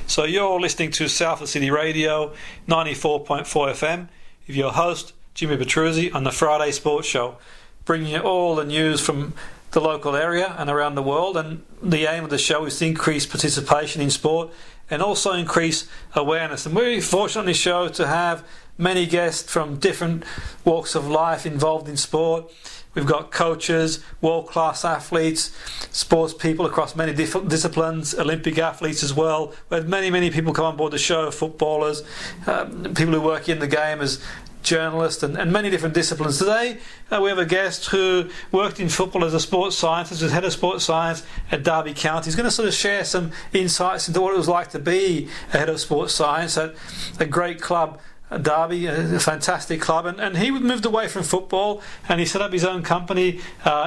So you're listening to Salford City Radio 94.4 FM with your host Jimmy Petruzzi on the Friday Sports Show, bringing you all the news from the local area and around the world. And the aim of the show is to increase participation in sport and also increase awareness. And we're fortunate on this show to have many guests from different walks of life involved in sport. We've got coaches, world-class athletes, sports people across many different disciplines, Olympic athletes as well. We had many people come on board the show, footballers, people who work in the game as journalists and many different disciplines. Today we have a guest who worked in football as a sports scientist, as head of sports science at Derby County. He's going to sort of share some insights into what it was like to be a head of sports science at a great club, Derby, a fantastic club, and he moved away from football and he set up his own company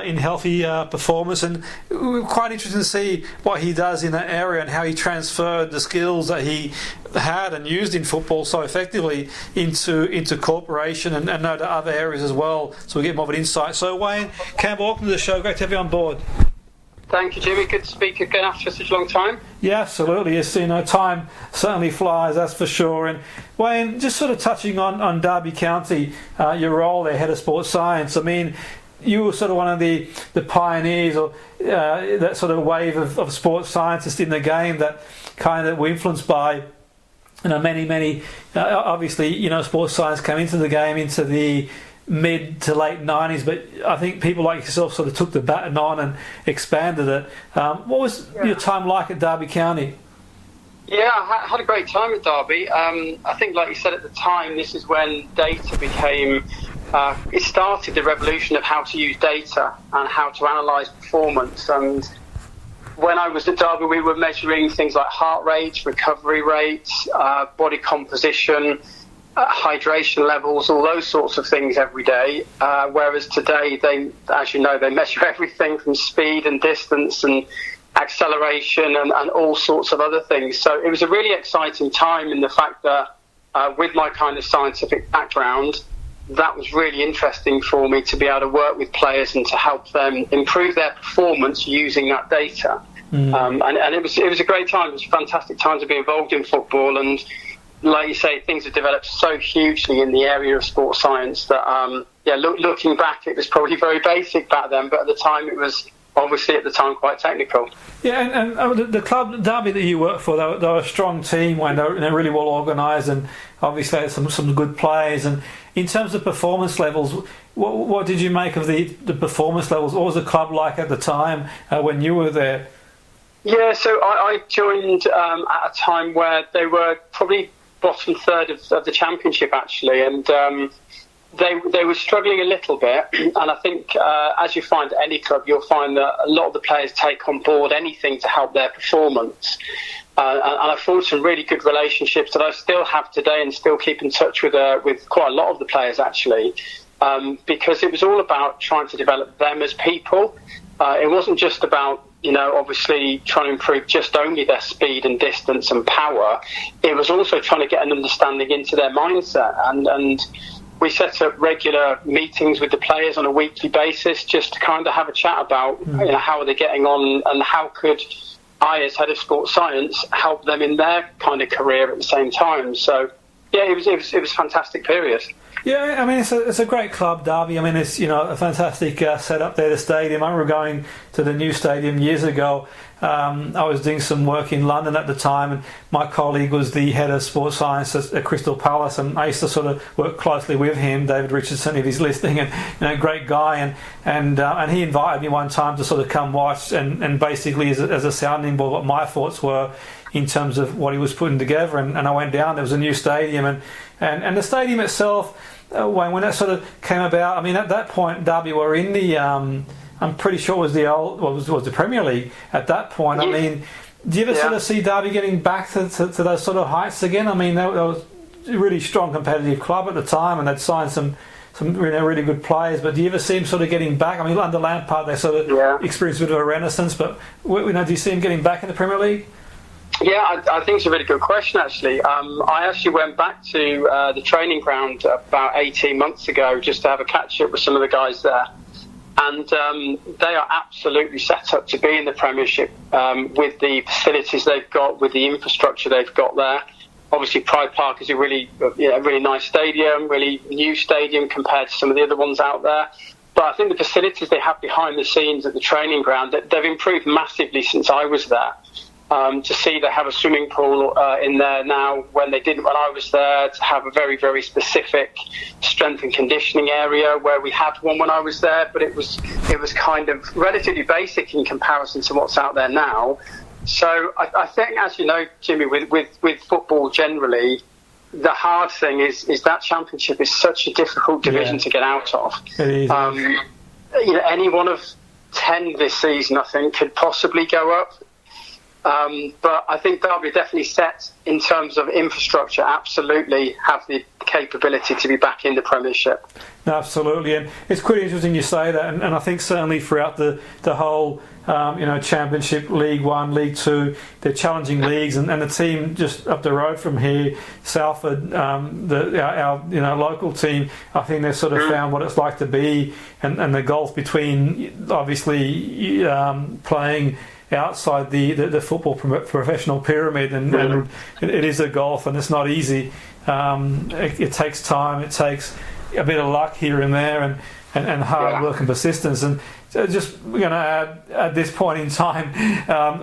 in healthy performance, and we were quite interested to see what he does in that area and how he transferred the skills that he had and used in football so effectively into corporation and no to other areas as well, so we get more of an insight. So Wayne Campbell, welcome to the show. Great to have you on board. Thank you, Jimmy. Good to speak again after such a long time. Yeah, absolutely. Yes, time certainly flies, that's for sure. And Wayne, just sort of touching on Derby County, your role there, head of sports science. I mean, you were sort of one of the pioneers, or that sort of wave of sports scientists in the game that kind of were influenced by, many. Obviously, sports science came into the game into the mid to late 90s, but I think people like yourself sort of took the baton on and expanded it. What was your time like at Derby County? Yeah, I had a great time at Derby. I think, like you said at the time, this is when data became, it started the revolution of how to use data and how to analyse performance. And when I was at Derby, we were measuring things like heart rates, recovery rates, body composition, hydration levels, all those sorts of things every day, whereas today they measure everything from speed and distance and acceleration and all sorts of other things. So it was a really exciting time in the fact that with my kind of scientific background, that was really interesting for me to be able to work with players and to help them improve their performance using that data. And it was a great time. It was a fantastic time to be involved in football, and like you say, things have developed so hugely in the area of sports science that, looking back, it was probably very basic back then, but at the time it was obviously quite technical. Yeah, and the club, Derby, that you work for, they were a strong team, and they're really well organised, and obviously had some good players. And in terms of performance levels, what did you make of the performance levels? What was the club like at the time when you were there? Yeah, so I joined at a time where they were probably bottom third of the championship, actually, and they were struggling a little bit. And I think as you find at any club, you'll find that a lot of the players take on board anything to help their performance. And I formed some really good relationships that I still have today and still keep in touch with quite a lot of the players, actually, because it was all about trying to develop them as people. It wasn't just about obviously trying to improve just only their speed and distance and power. It was also trying to get an understanding into their mindset. And we set up regular meetings with the players on a weekly basis just to kind of have a chat about, how are they getting on and how could I, as head of sports science, help them in their kind of career at the same time. So, yeah, it was a fantastic period. Yeah, I mean, it's a great club, Derby. I mean, it's a fantastic setup there, the stadium. I remember going to the new stadium years ago. I was doing some work in London at the time, and my colleague was the head of sports science at Crystal Palace, and I used to sort of work closely with him, David Richardson, if he's listening, and great guy, and he invited me one time to sort of come watch and basically as a sounding board what my thoughts were in terms of what he was putting together, and I went down. There was a new stadium, and the stadium itself, when that sort of came about, I mean, at that point Derby were in the I'm pretty sure it was the Premier League at that point. I mean, do you ever sort of see Derby getting back to those sort of heights again? I mean, that was a really strong competitive club at the time, and they'd signed some really good players. But do you ever see them sort of getting back? I mean, under Lampard, they sort of experienced a bit of a renaissance. But do you see them getting back in the Premier League? Yeah, I think it's a really good question, actually. I actually went back to the training ground about 18 months ago just to have a catch-up with some of the guys there. And they are absolutely set up to be in the Premiership with the facilities they've got, with the infrastructure they've got there. Obviously, Pride Park is a really nice stadium, really new stadium compared to some of the other ones out there. But I think the facilities they have behind the scenes at the training ground, they've improved massively since I was there. To see they have a swimming pool in there now when they didn't when I was there, to have a very, very specific strength and conditioning area where we had one when I was there, but it was kind of relatively basic in comparison to what's out there now. So I think, as you know, Jimmy, with football generally, the hard thing is that Championship is such a difficult division to get out of. It is. Any one of 10 this season, I think, could possibly go up. But I think Derby definitely set in terms of infrastructure, absolutely have the capability to be back in the Premiership. No, absolutely, and it's quite interesting you say that, and I think certainly throughout the whole Championship, League One, League Two, they're challenging leagues, and the team just up the road from here, Salford, our local team, I think they've sort of found what it's like to be, and the gulf between obviously playing outside the football professional pyramid, and it is a gulf, and it's not easy. It takes time, it takes a bit of luck here and there, and hard work and persistence. And just we're going to add at this point in time,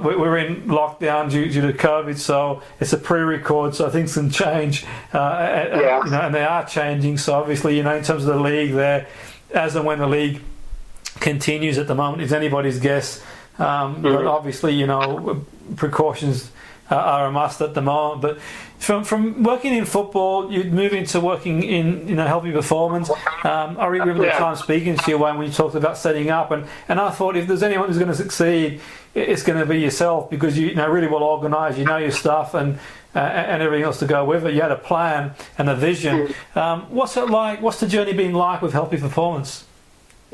we're in lockdown due to COVID, so it's a pre-record, so things can change, and they are changing. So obviously, in terms of the league, there, as and when the league continues at the moment, is anybody's guess. But obviously, precautions are a must at the moment. But from working in football, you move into working in healthy performance. I remember the time speaking to you when you talked about setting up, and I thought if there's anyone who's going to succeed, it's going to be yourself, because you really well organised, you know your stuff, and everything else to go with it. You had a plan and a vision. What's it like? What's the journey been like with healthy performance?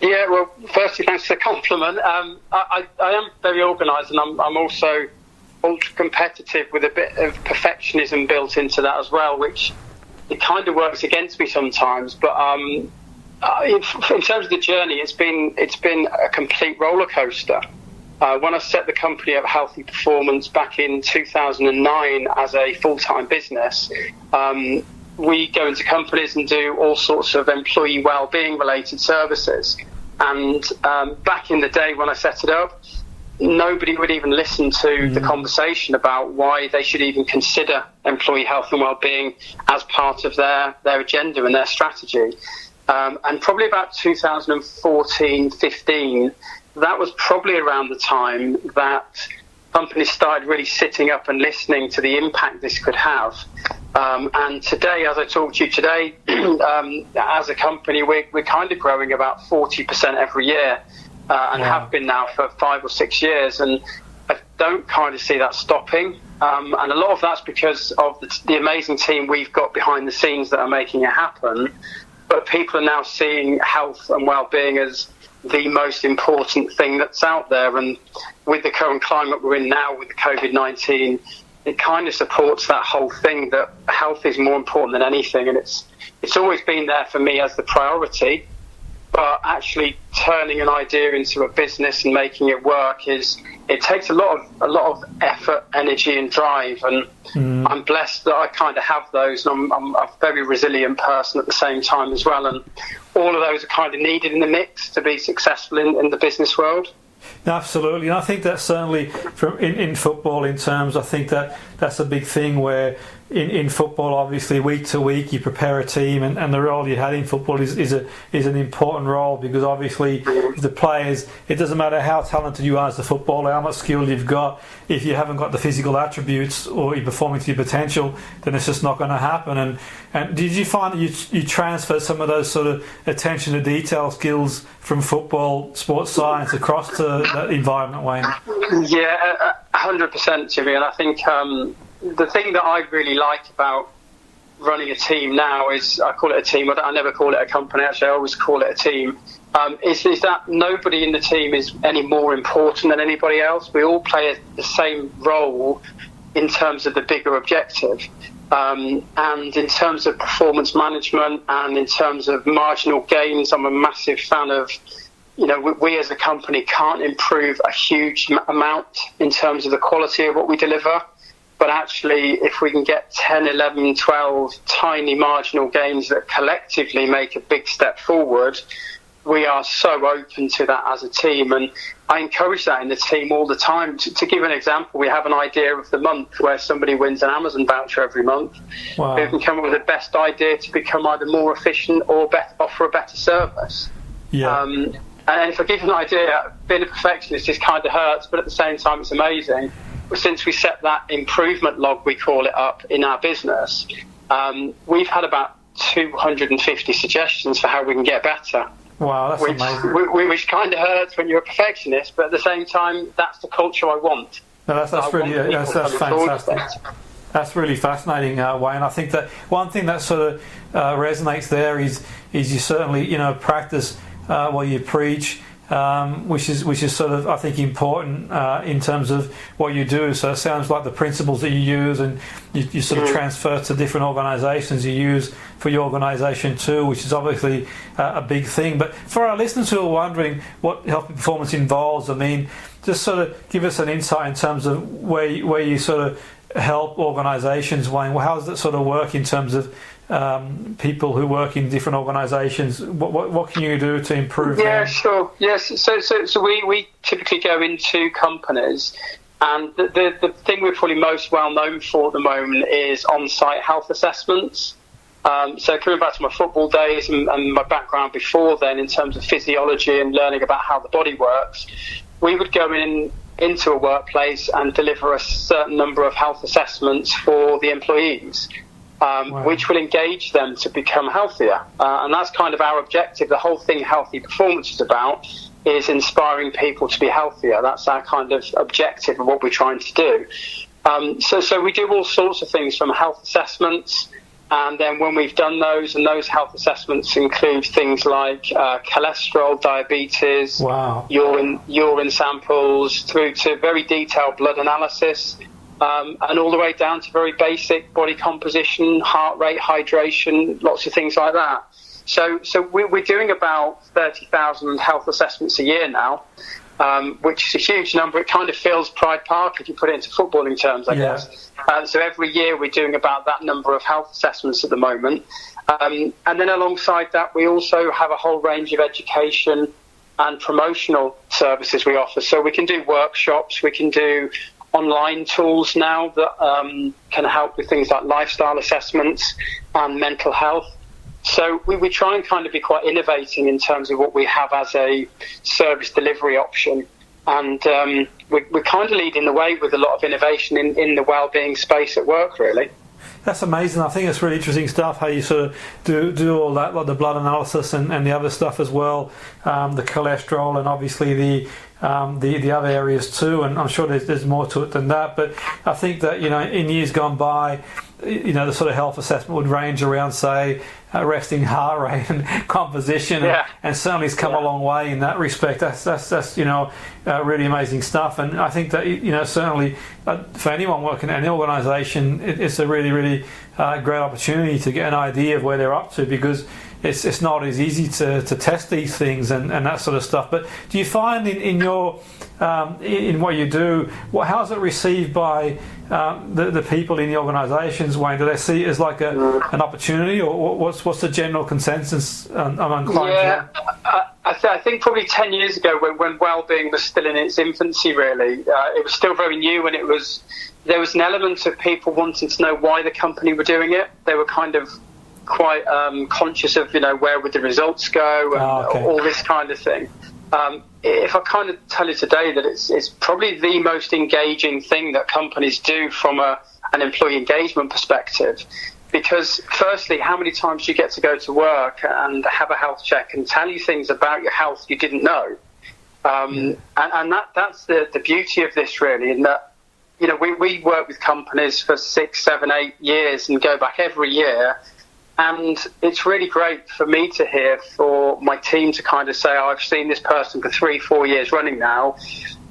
Yeah, well, firstly, thanks for the compliment. I am very organised, and I'm also ultra competitive with a bit of perfectionism built into that as well, which it kind of works against me sometimes. But in terms of the journey, it's been a complete roller coaster. When I set the company up, Healthy Performance, back in 2009 as a full-time business, we go into companies and do all sorts of employee well-being related services. And back in the day when I set it up, nobody would even listen to the conversation about why they should even consider employee health and well-being as part of their agenda and their strategy. And probably about 2014-15, that was probably around the time that companies started really sitting up and listening to the impact this could have. And today, as I talk to you today, as a company, we're kind of growing about 40% every year, and have been now for 5 or 6 years. And I don't kind of see that stopping. And a lot of that's because of the amazing team we've got behind the scenes that are making it happen. But people are now seeing health and well-being as the most important thing that's out there. And with the current climate we're in now with the COVID-19, it kind of supports that whole thing that health is more important than anything. And it's always been there for me as the priority. But actually turning an idea into a business and making it work it takes a lot of effort, energy and drive, and I'm blessed that I kind of have those, and I'm a very resilient person at the same time as well, and all of those are kind of needed in the mix to be successful in the business world. Absolutely, and I think that's certainly in football, in terms, I think that's a big thing where in football, obviously week to week you prepare a team, and the role you had in football is an important role, because obviously the players, it doesn't matter how talented you are as a footballer, how much skill you've got, if you haven't got the physical attributes or you're performing to your potential, then it's just not going to happen. And did you find that you transferred some of those sort of attention to detail skills from football, sports science across to that environment, Wayne? Yeah, 100%, Jimmy, and I think the thing that I really like about running a team now is, I call it a team, I never call it a company, actually I always call it a team, is that nobody in the team is any more important than anybody else. We all play the same role in terms of the bigger objective. And in terms of performance management and in terms of marginal gains, I'm a massive fan of we as a company can't improve a huge amount in terms of the quality of what we deliver. But actually, if we can get 10, 11, 12 tiny marginal gains that collectively make a big step forward, we are so open to that as a team. And I encourage that in the team all the time. To give an example, we have an idea of the month where somebody wins an Amazon voucher every month. Wow. Who can come up with the best idea to become either more efficient or offer a better service. Yeah. And if I give you an idea, being a perfectionist just kind of hurts, but at the same time, it's amazing. Since we set that improvement log, we call it, up in our business, we've had about 250 suggestions for how we can get better. Wow, that's amazing. Which kind of hurts when you're a perfectionist, but at the same time, that's the culture I want. No, that's fantastic. That's really fascinating, Wayne. I think that one thing that sort of resonates there is you certainly practice what you preach. Which is sort of, I think, important in terms of what you do. So it sounds like the principles that you use and you sort of transfer to different organisations, you use for your organisation too, which is obviously a big thing. But for our listeners who are wondering what healthy performance involves, I mean, just sort of give us an insight in terms of where you sort of help organisations, Wayne. Well, how does that sort of work in terms of people who work in different organisations? What can you do to improve them? Yeah, sure. Yes. So we typically go into companies, and the thing we're probably most well known for at the moment is on-site health assessments. So coming back to my football days and my background before then in terms of physiology and learning about how the body works, we would go into a workplace and deliver a certain number of health assessments for the employees. Wow. Which will engage them to become healthier. And that's kind of our objective. The whole thing Healthy Performance is about is inspiring people to be healthier. That's our kind of objective of what we're trying to do. So we do all sorts of things from health assessments, and then when we've done those, and those health assessments include things like cholesterol, diabetes, wow, urine samples, through to very detailed blood analysis, and all the way down to very basic body composition, heart rate, hydration, lots of things like that. So we're doing about 30,000 health assessments a year now, which is a huge number. It kind of fills Pride Park if you put it into footballing terms, I guess. So every year we're doing about that number of health assessments at the moment. And then alongside that, we also have a whole range of education and promotional services we offer. So we can do workshops, we can do online tools now that can help with things like lifestyle assessments and mental health. So we try and kind of be quite innovating in terms of what we have as a service delivery option. And we're kind of leading the way with a lot of innovation in the wellbeing space at work, really. That's amazing. I think it's really interesting stuff how you sort of do all that, like the blood analysis and the other stuff as well, the cholesterol and obviously the other areas too, and I'm sure there's more to it than that. But I think that in years gone by, the sort of health assessment would range around, say, resting heart rate and composition, and certainly it's come a long way in that respect. That's really amazing stuff. And I think that certainly for anyone working at any organisation, it's a really, really great opportunity to get an idea of where they're up to, because it's not as easy to test these things and that sort of stuff. But do you find in your in what you do, how is it received by the people in the organisations, Wayne? Do they see it as like an opportunity, or what's the general consensus among clients? Yeah, I think probably 10 years ago when wellbeing was still in its infancy, really, it was still very new, and there was an element of people wanting to know why the company were doing it. They were kind of quite conscious of where would the results go and all this kind of thing. If I kind of tell you today that it's probably the most engaging thing that companies do from an employee engagement perspective, because firstly, how many times do you get to go to work and have a health check and tell you things about your health you didn't know? And that's the beauty of this, really, in that we work with companies for 6, 7, 8 years and go back every year. And it's really great for me to hear, for my team to kind of say, I've seen this person for 3, 4 years running now,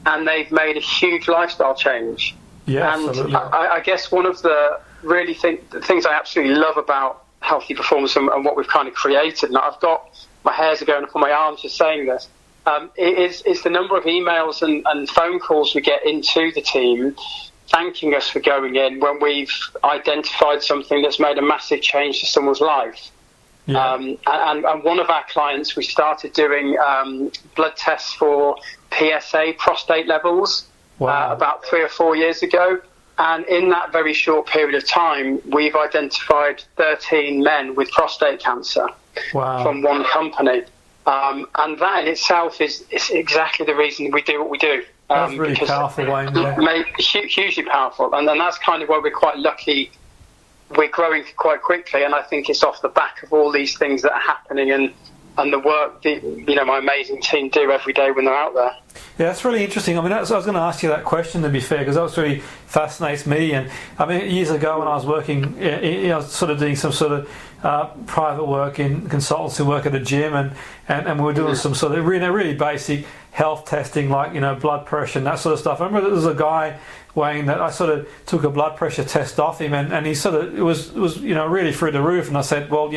and they've made a huge lifestyle change. Yeah, and absolutely. I guess one of the things I absolutely love about Healthy Performance and what we've kind of created, and my hairs are going up on my arms just saying this, is the number of emails and phone calls we get into the team thanking us for going in when we've identified something that's made a massive change to someone's life. Yeah. And one of our clients, we started doing blood tests for PSA, prostate levels, about 3 or 4 years ago. And in that very short period of time, we've identified 13 men with prostate cancer from one company. And that in itself is exactly the reason we do what we do. That's really powerful, Wayne. Hugely powerful. And then that's kind of why we're quite lucky. We're growing quite quickly, and I think it's off the back of all these things that are happening and the work that my amazing team do every day when they're out there. Yeah, that's really interesting. I mean, I was going to ask you that question, to be fair, because that really fascinates me. And I mean, years ago when I was working, I was sort of doing some sort of private work in consultancy work at a gym, and we were doing some sort of really basic health testing, like blood pressure and that sort of stuff. I remember there was a guy, Wayne, that I sort of took a blood pressure test off him, and he sort of it was really through the roof. And I said, well,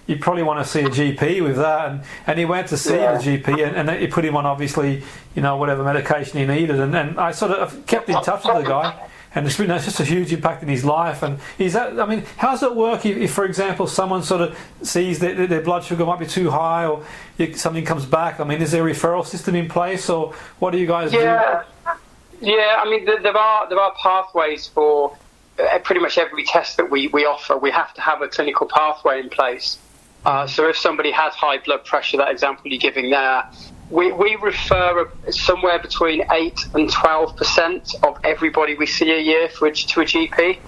you probably want to see a GP with that, and he went to see the GP, and he put him on obviously whatever medication he needed, and I sort of kept in touch with the guy. And it's just a huge impact in his life. And how does it work if, for example, someone sort of sees that their blood sugar might be too high, or something comes back? I mean, is there a referral system in place, or what do you guys do? Yeah, I mean, there are pathways for pretty much every test that we offer. We have to have a clinical pathway in place. So if somebody has high blood pressure, that example you're giving there, we refer somewhere between 8 and 12% of everybody we see a year to a GP.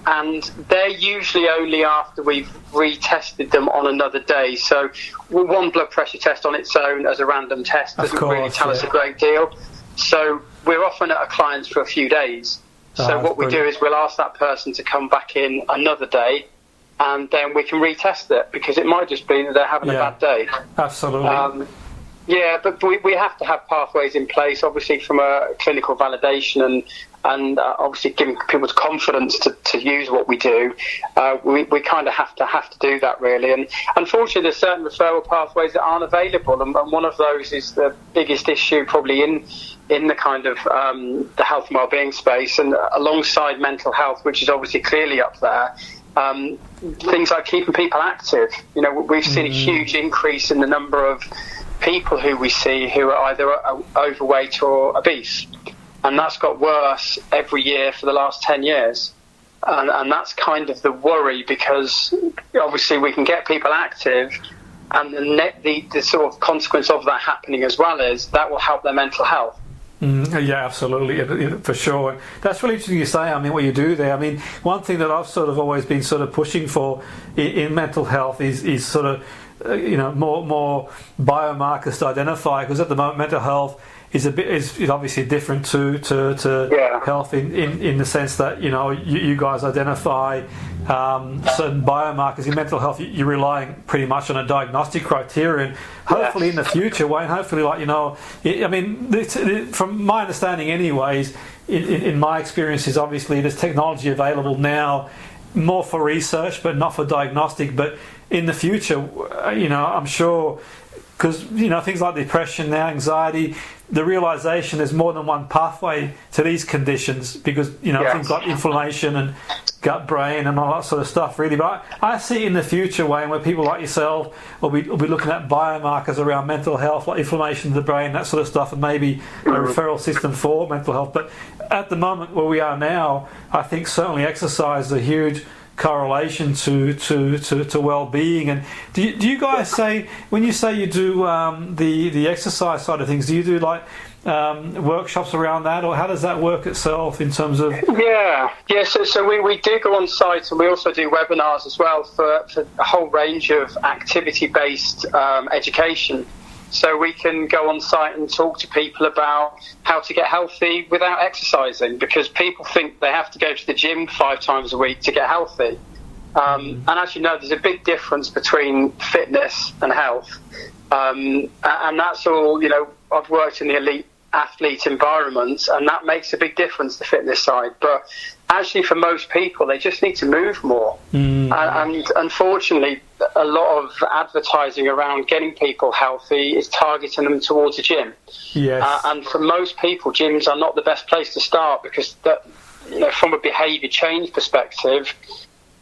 And they're usually only after we've retested them on another day. So one blood pressure test on its own as a random test doesn't really tell us a great deal. So we're often at a client's for a few days. So what we do is we'll ask that person to come back in another day, and then we can retest it, because it might just be that they're having a bad day. Absolutely. But we have to have pathways in place, obviously, from a clinical validation and obviously giving people confidence to use what we do. We kind of have to do that, really. And unfortunately, there's certain referral pathways that aren't available, and one of those is the biggest issue probably in the kind of the health and wellbeing space, and alongside mental health, which is obviously clearly up there. Things like keeping people active. We've seen a huge increase in the number of people who we see who are either overweight or obese, and that's got worse every year for the last 10 years, and that's kind of the worry, because obviously we can get people active, and the sort of consequence of that happening as well is that will help their mental health. Yeah, absolutely, for sure. That's really interesting you say. I mean, what you do there. I mean, one thing that I've sort of always been sort of pushing for in mental health is sort of more biomarkers to identify, because at the moment mental health is obviously different to health in the sense that you guys identify certain biomarkers. In mental health you're relying pretty much on a diagnostic criteria, and hopefully in the future, Wayne, hopefully from my understanding anyways, in my experiences, obviously there's technology available now more for research but not for diagnostic, but in the future, I'm sure, because things like depression now, anxiety, the realization there's more than one pathway to these conditions, because things like inflammation and gut brain and all that sort of stuff, really. But I see in the future, Wayne, where people like yourself will be looking at biomarkers around mental health, like inflammation of the brain, that sort of stuff, and maybe a referral system for mental health. But at the moment where we are now, I think certainly exercise is a huge correlation to well-being. And do you guys say, when you say you do the exercise side of things, do you do like workshops around that, or how does that work itself in terms of? So we do go on site, and we also do webinars as well for a whole range of activity-based education. So we can go on site and talk to people about how to get healthy without exercising, because people think they have to go to the gym 5 times a week to get healthy. And as you know, there's a big difference between fitness and health. And that's all, I've worked in the elite athlete environments, and that makes a big difference, the fitness side. But actually for most people, they just need to move more. And unfortunately, a lot of advertising around getting people healthy is targeting them towards a gym. Yes. And for most people, gyms are not the best place to start because, from a behaviour change perspective,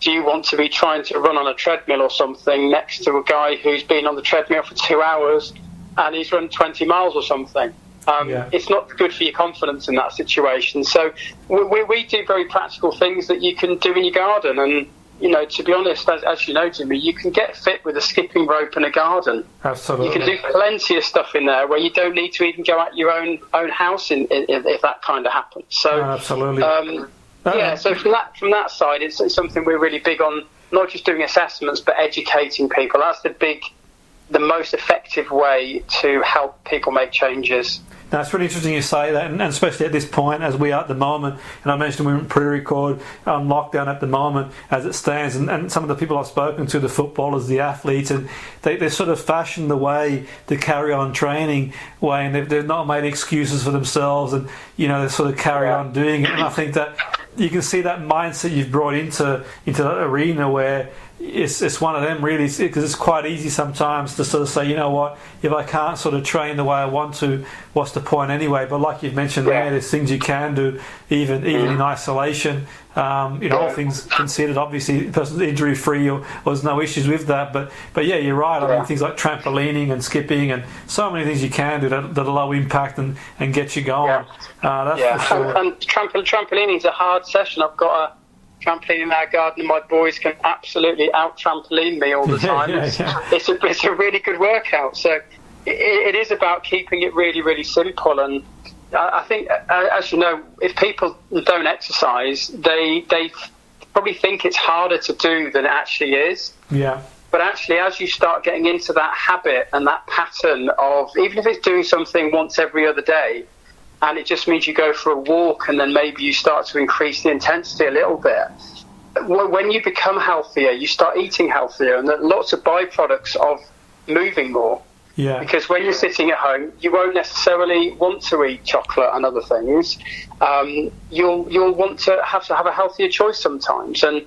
do you want to be trying to run on a treadmill or something next to a guy who's been on the treadmill for 2 hours and he's run 20 miles or something? It's not good for your confidence in that situation. So we do very practical things that you can do in your garden. And, to be honest, as you know, Jimmy, you can get fit with a skipping rope in a garden. Absolutely. You can do plenty of stuff in there where you don't need to even go out your own house if that kind of happens. So, absolutely. So from that side, it's something we're really big on, not just doing assessments, but educating people. That's the most effective way to help people make changes. Now, it's really interesting you say that, and especially at this point, as we are at the moment, and I mentioned we're in pre-record on lockdown at the moment as it stands, and some of the people I've spoken to, the footballers, the athletes, and they sort of fashioned the way to carry on training way, and they've not made excuses for themselves, and they sort of carry on doing it. And I think that you can see that mindset you've brought into that arena where it's one of them really, because it's quite easy sometimes to sort of say, you know what, if I can't sort of train the way I want to, what's the point anyway? But like you've mentioned there, there's things you can do even in isolation. All things considered, obviously the person's injury free or there's no issues with that, but yeah, you're right. I mean, things like trampolining and skipping and so many things you can do that are low impact and get you going. That's for sure. And trampolining is a hard session. I've got a trampoline in our garden and my boys can absolutely out trampoline me all the time. It's a really good workout. So it is about keeping it really, really simple. And I think, as you know, if people don't exercise, they probably think it's harder to do than it actually is. Yeah. But actually, as you start getting into that habit and that pattern of, even if it's doing something once every other day, and it just means you go for a walk and then maybe you start to increase the intensity a little bit. When you become healthier, you start eating healthier, and there are lots of byproducts of moving more. Yeah. Because when you're sitting at home, you won't necessarily want to eat chocolate and other things. You'll want to have a healthier choice sometimes. And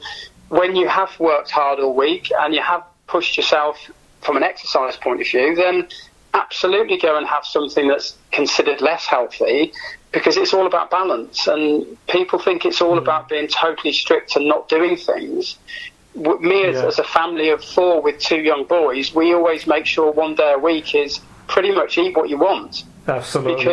when you have worked hard all week and you have pushed yourself from an exercise point of view, then absolutely go and have something that's considered less healthy, because it's all about balance. And people think it's all about being totally strict and not doing things. Me, as a family of 4 with 2 young boys, we always make sure one day a week is pretty much eat what you want. Absolutely.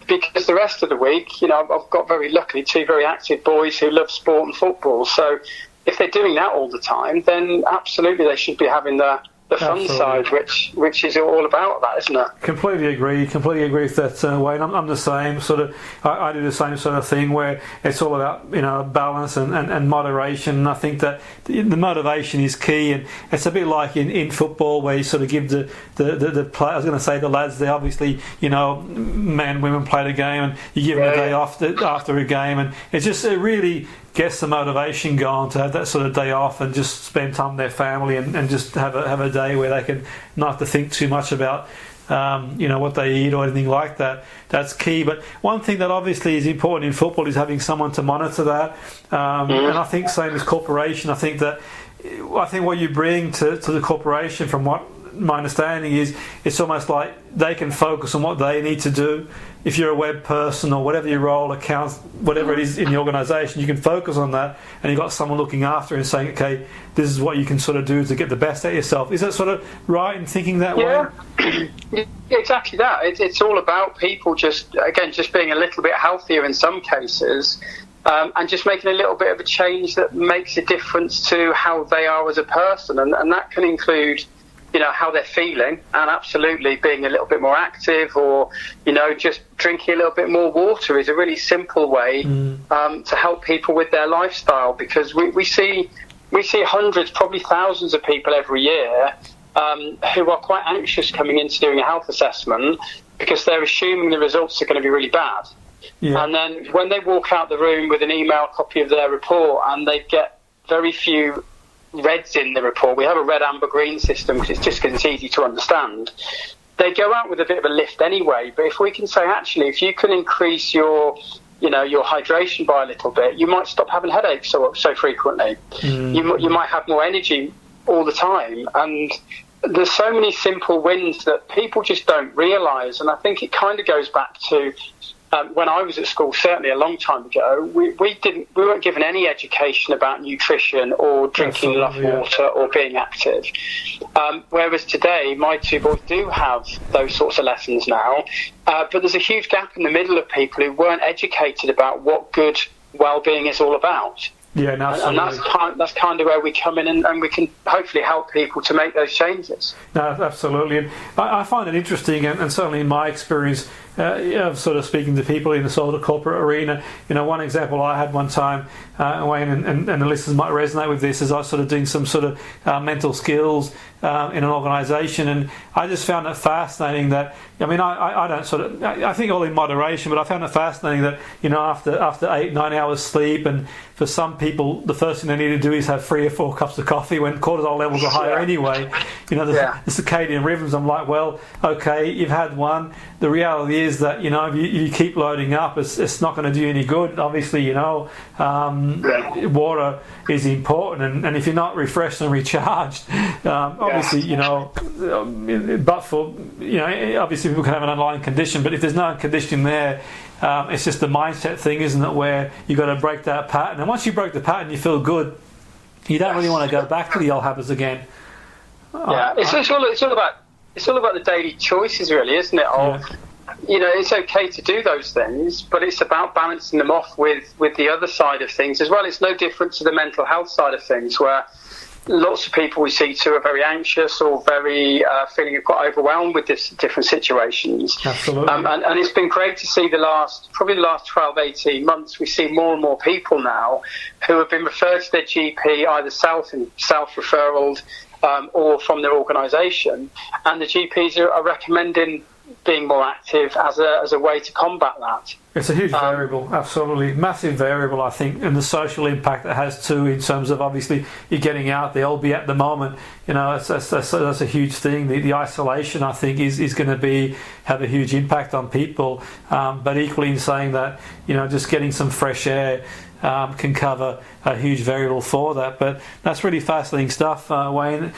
Because the rest of the week, I've got very luckily 2 very active boys who love sport and football. So if they're doing that all the time, then absolutely they should be having the fun side, which is all about that, isn't it? Completely agree with that, Wayne. I'm the same sort of. I do the same sort of thing where it's all about balance and moderation. And I think that the motivation is key, and it's a bit like in football where you sort of give the play. I was going to say the lads. They obviously men, women play the game, and you give them a day off after a game, and it really gets the motivation going to have that sort of day off and just spend time with their family and just have a day where they can not have to think too much about what they eat or anything like that. That's key. But one thing that obviously is important in football is having someone to monitor that. And I think same as corporation. I think what you bring to the corporation, from what my understanding is, it's almost like they can focus on what they need to do. If you're a web person or whatever your role, accounts, whatever it is in the organisation, you can focus on that, and you've got someone looking after and saying, okay, this is what you can sort of do to get the best out of yourself. Is that sort of right in thinking that way? Yeah, exactly that. It's all about people just being a little bit healthier in some cases, and just making a little bit of a change that makes a difference to how they are as a person, and that can include how they're feeling, and absolutely being a little bit more active, or just drinking a little bit more water is a really simple way to help people with their lifestyle, because we see hundreds, probably thousands of people every year who are quite anxious coming into doing a health assessment because they're assuming the results are going to be really bad. And then when they walk out the room with an email copy of their report and they get very few reds in the report — we have a red, amber, green system because it's easy to understand — they go out with a bit of a lift anyway. But if we can say, actually, if you can increase your hydration by a little bit, you might stop having headaches so frequently. You might have more energy all the time. And there's so many simple wins that people just don't realise. And I think it kind of goes back to when I was at school, certainly a long time ago, we weren't given any education about nutrition or drinking enough water or being active. Whereas today, my two boys do have those sorts of lessons now. But there's a huge gap in the middle of people who weren't educated about what good well-being is all about. Yeah, no, and that's kind of where we come in, and we can hopefully help people to make those changes. No, absolutely. And I find it interesting, and certainly in my experience of sort of speaking to people in the sort of corporate arena, one example I had one time, Wayne, and the listeners might resonate with this, is I was sort of doing some sort of mental skills in an organisation, and I just found it fascinating that, I don't sort of, I think all in moderation, but I found it fascinating that, after 8-9 hours sleep, and for some people, the first thing they need to do is have 3 or 4 cups of coffee when cortisol levels are higher anyway. The circadian rhythms, I'm like, well, okay, you've had one. The reality is that, if you keep loading up, it's not going to do you any good. Obviously, water is important, and if you're not refreshed and recharged, obviously, but for, obviously people can have an underlying condition, but if there's no condition there, it's just a mindset thing, isn't it, where you've got to break that pattern. And once you break the pattern, you feel good. You don't really want to go back to the old habits again. It's all about the daily choices, really, isn't it? It's okay to do those things, but it's about balancing them off with the other side of things as well. It's no different to the mental health side of things, where lots of people we see too are very anxious or very feeling quite overwhelmed with different situations. Absolutely. And it's been great to see the last 12, 18 months, we see more and more people now who have been referred to their GP, either self-referraled or from their organisation, and the GPs are recommending being more active as a way to combat that. It's a huge variable, absolutely. Massive variable, I think, and the social impact it has too, in terms of obviously you're getting out there, albeit at the moment, that's a huge thing. The isolation, I think, is going to have a huge impact on people, but equally in saying that, just getting some fresh air can cover a huge variable for that. But that's really fascinating stuff, Wayne.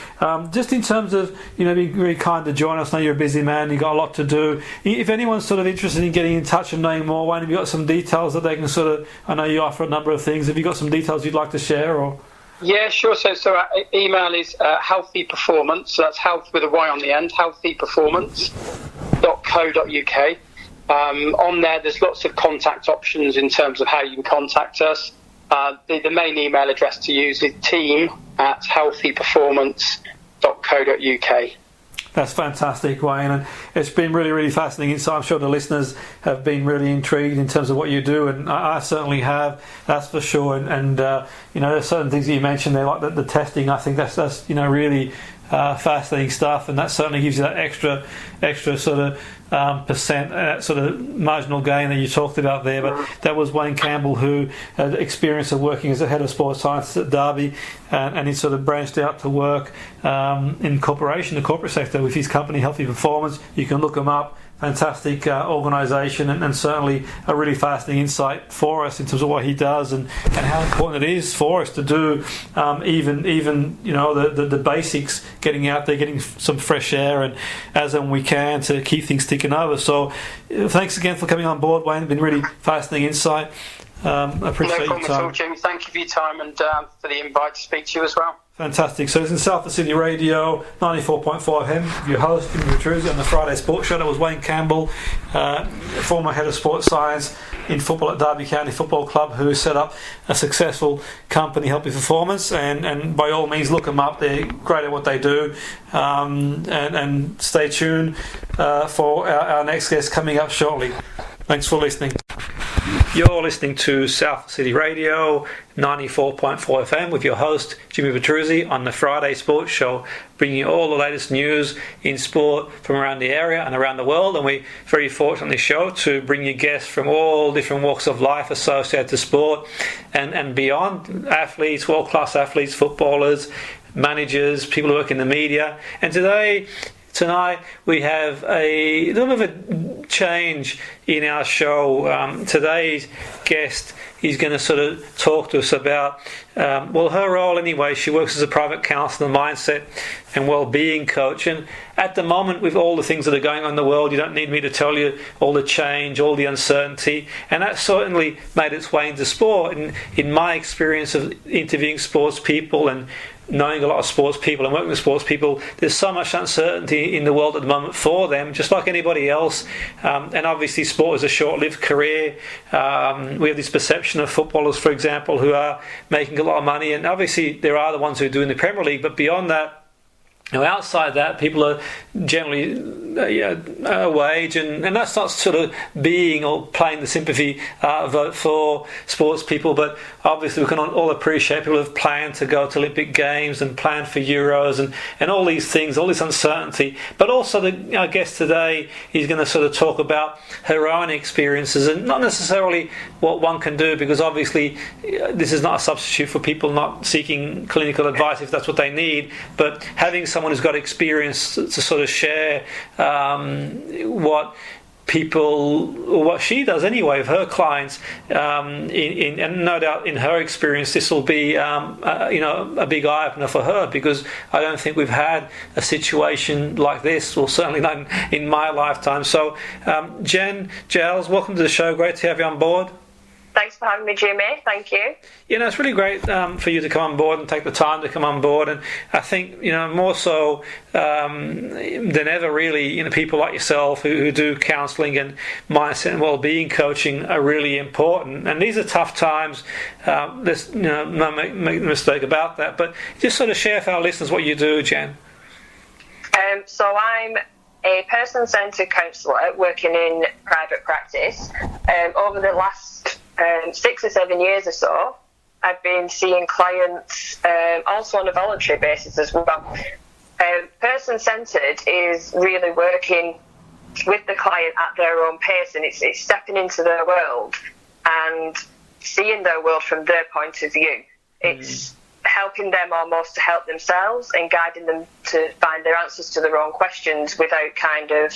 Just in terms of being very kind to join us. I know you're a busy man, you've got a lot to do. If anyone's sort of interested in getting in touch and knowing more, Wayne, have you got some details that they can sort of, I know you offer a number of things, have you got some details you'd like to share? Or Yeah, sure. So our email is Healthy Performance, so that's health with a Y on the end, healthyperformance.co.uk. On there's lots of contact options in terms of how you can contact us. The main email address to use is team@healthyperformance.co.uk. That's fantastic, Wayne, and it's been really, really fascinating. So I'm sure the listeners have been really intrigued in terms of what you do, and I certainly have, that's for sure. And there's certain things that you mentioned there, like the testing. I think that's really fascinating stuff, and that certainly gives you that extra sort of percent, that sort of marginal gain that you talked about there. But that was Wayne Campbell, who had experience of working as a head of sports science at Derby, and he sort of branched out to work in the corporate sector with his company Healthy Performance. You can look him up. Fantastic organisation, and certainly a really fascinating insight for us in terms of what he does and how important it is for us to do even the basics, getting out there, getting some fresh air, and as we can to keep things ticking over. So thanks again for coming on board, Wayne. It's been really fascinating insight. I appreciate your time. No problem at all, Jim. Thank you for your time and for the invite to speak to you as well. Fantastic. So it's in Salford City Radio, 94.5 FM. Your host, Petruzzi, on the Friday Sports Show. That was Wayne Campbell, former head of sports science in football at Derby County Football Club, who set up a successful company, Healthy Performance. And by all means, look them up. They're great at what they do. And stay tuned for our next guest coming up shortly. Thanks for listening. You're listening to Salford City Radio, 94.4 FM, with your host, Jimmy Petruzzi, on the Friday Sports Show, bringing you all the latest news in sport from around the area and around the world. And we're very fortunate on this show to bring you guests from all different walks of life associated to sport and beyond. Athletes, world-class athletes, footballers, managers, people who work in the media. And today, tonight we have a little bit of a change in our show. Today's guest is going to sort of talk to us about, her role anyway. She works as a private counsellor, mindset and wellbeing coach. And at the moment, with all the things that are going on in the world, you don't need me to tell you all the change, all the uncertainty. And that certainly made its way into sport. And in my experience of interviewing sports people and knowing a lot of sports people and working with sports people, there's so much uncertainty in the world at the moment for them, just like anybody else. And obviously sport is a short-lived career. We have this perception of footballers, for example, who are making a lot of money, and obviously there are the ones who do in the Premier League, but beyond that, outside that, people are generally a wage, and that's not sort of being or playing the sympathy vote for sports people, but obviously we can all appreciate people have planned to go to Olympic Games and planned for Euros and all these things, all this uncertainty. But also our guest today is going to sort of talk about her own experiences, and not necessarily what one can do, because obviously this is not a substitute for people not seeking clinical advice if that's what they need, but having someone who's got experience to sort of share what she does anyway with her clients, and no doubt in her experience this will be a big eye opener for her, because I don't think we've had a situation like this, or certainly not in my lifetime. So Jen Jowles, welcome to the show. Great to have you on board. Thanks for having me, Jimmy. Thank you. It's really great for you to come on board and take the time to come on board. And I think, more so than ever, really, people like yourself who do counselling and mindset and wellbeing coaching are really important. And these are tough times. There's no make a mistake about that. But just sort of share with our listeners what you do, Jen. So I'm a person-centred counsellor working in private practice. Over the last 6 or 7 years or so, I've been seeing clients also on a voluntary basis as well. Person-centred is really working with the client at their own pace, and it's stepping into their world and seeing their world from their point of view. It's helping them almost to help themselves and guiding them to find their answers to their own questions without kind of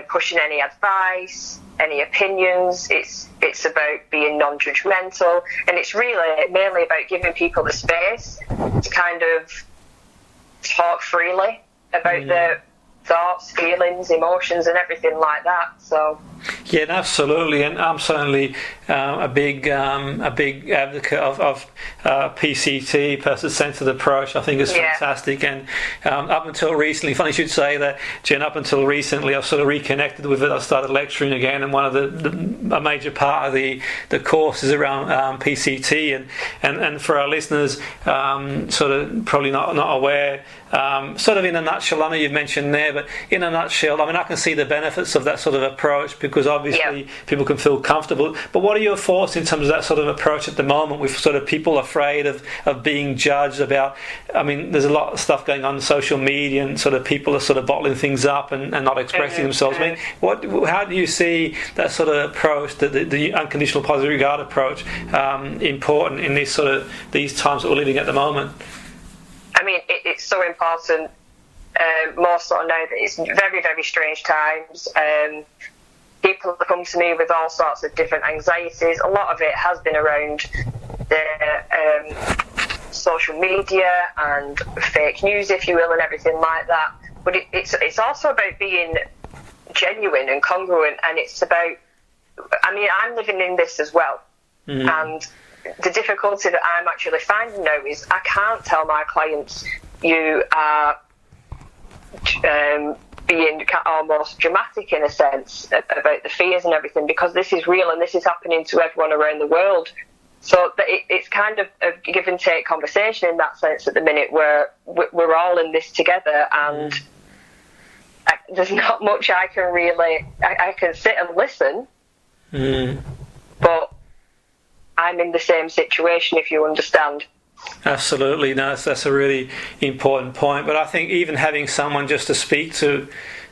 pushing any advice, any opinions. It's about being non-judgmental, and it's really mainly about giving people the space to kind of talk freely about their thoughts, feelings, emotions, and everything like that. So absolutely, and I'm certainly a big advocate of PCT, person-centered approach. I think it's fantastic, and up until recently, funny you should say that, Jen. Up until recently, I've sort of reconnected with it. I started lecturing again, and one of a major part of the course is around PCT, and for our listeners, sort of probably not aware. Sort of in a nutshell, I know you've mentioned there, but in a nutshell, I can see the benefits of that sort of approach, because obviously people can feel comfortable. But what are your thoughts in terms of that sort of approach at the moment, with sort of people afraid of being judged about, there's a lot of stuff going on social media, and sort of people are sort of bottling things up and not expressing themselves. How do you see that sort of approach, the unconditional positive regard approach, important in these times that we're living at the moment? It's so important, more so now that it's very, very strange times. People come to me with all sorts of different anxieties. A lot of it has been around the social media and fake news, if you will, and everything like that. But it's also about being genuine and congruent, and it's about, I'm living in this as well. And the difficulty that I'm actually finding now is I can't tell my clients you are being almost dramatic in a sense about the fears and everything, because this is real and this is happening to everyone around the world. So it's kind of a give and take conversation in that sense at the minute, where we're all in this together, and there's not much I can really... I can sit and listen, but I'm in the same situation, if you understand. Absolutely, no, that's a really important point. But I think even having someone just to speak to,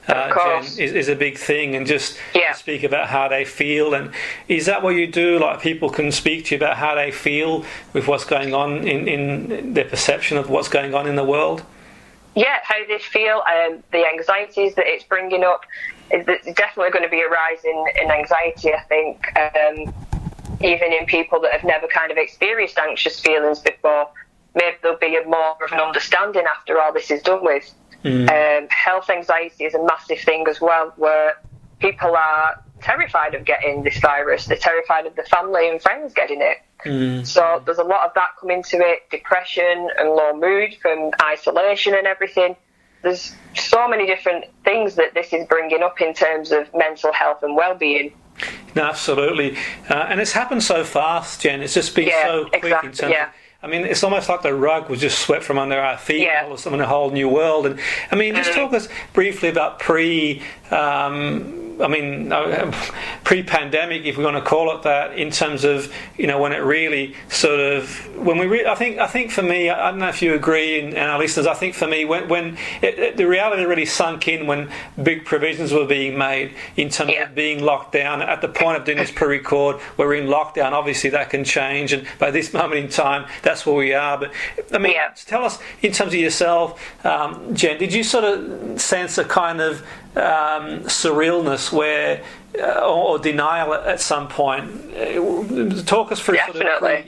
Jen, is a big thing, and just speak about how they feel. And is that what you do? Like, people can speak to you about how they feel with what's going on in their perception of what's going on in the world? how they feel, the anxieties that it's bringing up. There's definitely going to be a rise in anxiety, I think, even in people that have never kind of experienced anxious feelings before. Maybe there'll be more of an understanding after all this is done with. Health anxiety is a massive thing as well, where people are terrified of getting this virus. They're terrified of the family and friends getting it. So there's a lot of that coming to it, depression and low mood from isolation and everything. There's so many different things that this is bringing up in terms of mental health and well-being. No, absolutely. And it's happened so fast, Jen. It's just been so quick in terms of, I mean, it's almost like the rug was just swept from under our feet, all of a sudden a whole new world. And I mean, just talk us briefly about pre-pandemic, if we want to call it that, in terms of, when it really sort of, I think for me, I don't know if you agree, and our listeners, I think for me, when the reality really sunk in when big provisions were being made in terms of being locked down. At the point of doing this pre-record, we're in lockdown. Obviously, that can change, and by this moment in time, that's where we are. But I mean, tell us, in terms of yourself, Jen, did you sort of sense a kind of surrealness or denial at some point? Talk us through. Definitely.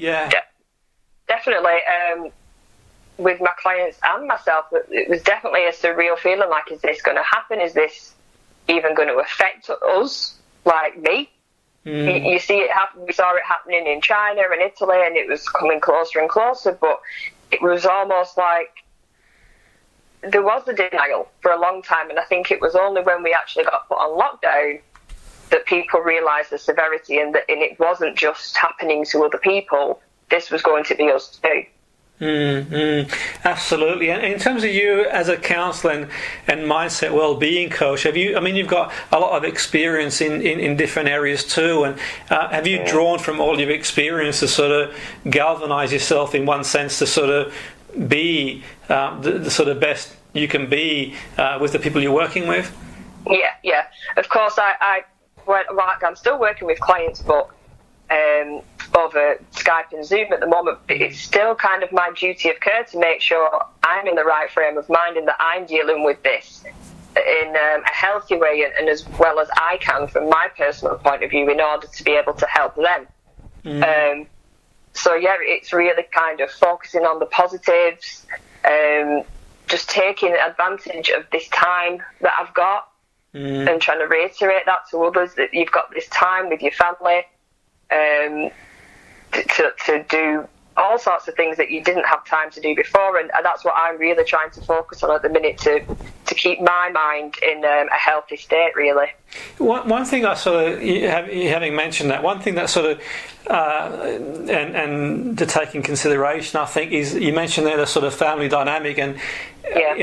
Definitely. With my clients and myself, it was definitely a surreal feeling. Like, is this going to happen? Is this even going to affect us, like me? You see it happen. We saw it happening in China and Italy, and it was coming closer and closer. But it was almost like there was a denial for a long time, and I think it was only when we actually got put on lockdown that people realised the severity, and it wasn't just happening to other people. This was going to be us too. Absolutely. And in terms of you as a counsellor and mindset well-being coach, you've got a lot of experience in different areas too, and have you drawn from all your experience to sort of galvanise yourself in one sense to sort of be the sort of best you can be with the people you're working with? Yeah. Of course, I'm still working with clients, but over Skype and Zoom at the moment. It's still kind of my duty of care to make sure I'm in the right frame of mind and that I'm dealing with this in a healthy way and as well as I can from my personal point of view in order to be able to help them. It's really kind of focusing on the positives, just taking advantage of this time that I've got and trying to reiterate that to others, that you've got this time with your family to do all sorts of things that you didn't have time to do before, and that's what I'm really trying to focus on at the minute to keep my mind in a healthy state, really. One thing I sort of, having mentioned that, one thing that sort of and to take in consideration, I think, is you mentioned there the sort of family dynamic, and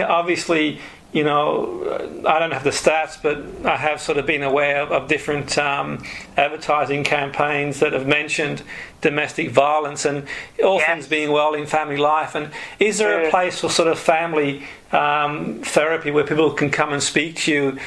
obviously, I don't have the stats, but I have sort of been aware of different advertising campaigns that have mentioned domestic violence and all things being well in family life. And is there a place for sort of family therapy where people can come and speak to you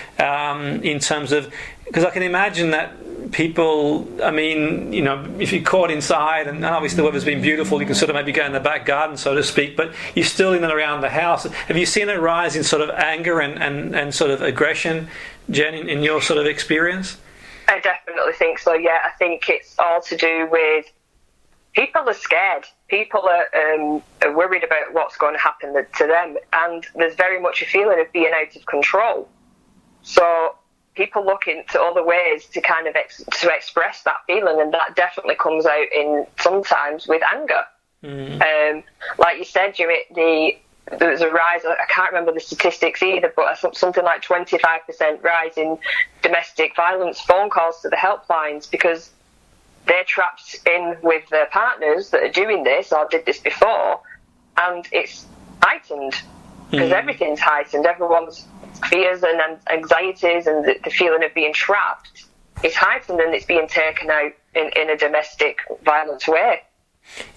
in terms of, because I can imagine that people, if you're caught inside, and obviously the weather's been beautiful, you can sort of maybe go in the back garden, so to speak, but you're still in and around the house. Have you seen a rise in sort of anger and sort of aggression, Jen, in your sort of experience? I definitely think so, yeah. I think it's all to do with people are scared. People are worried about what's going to happen to them, and there's very much a feeling of being out of control. So people look into other ways to kind of to express that feeling, and that definitely comes out in sometimes with anger. Like you said, Jimmy, there was a rise. I can't remember the statistics either, but something like 25% rise in domestic violence phone calls to the helplines because they're trapped in with their partners that are doing this or did this before, and it's heightened because everything's heightened. Everyone's fears and anxieties and the feeling of being trapped is heightened, and it's being taken out in a domestic violence way.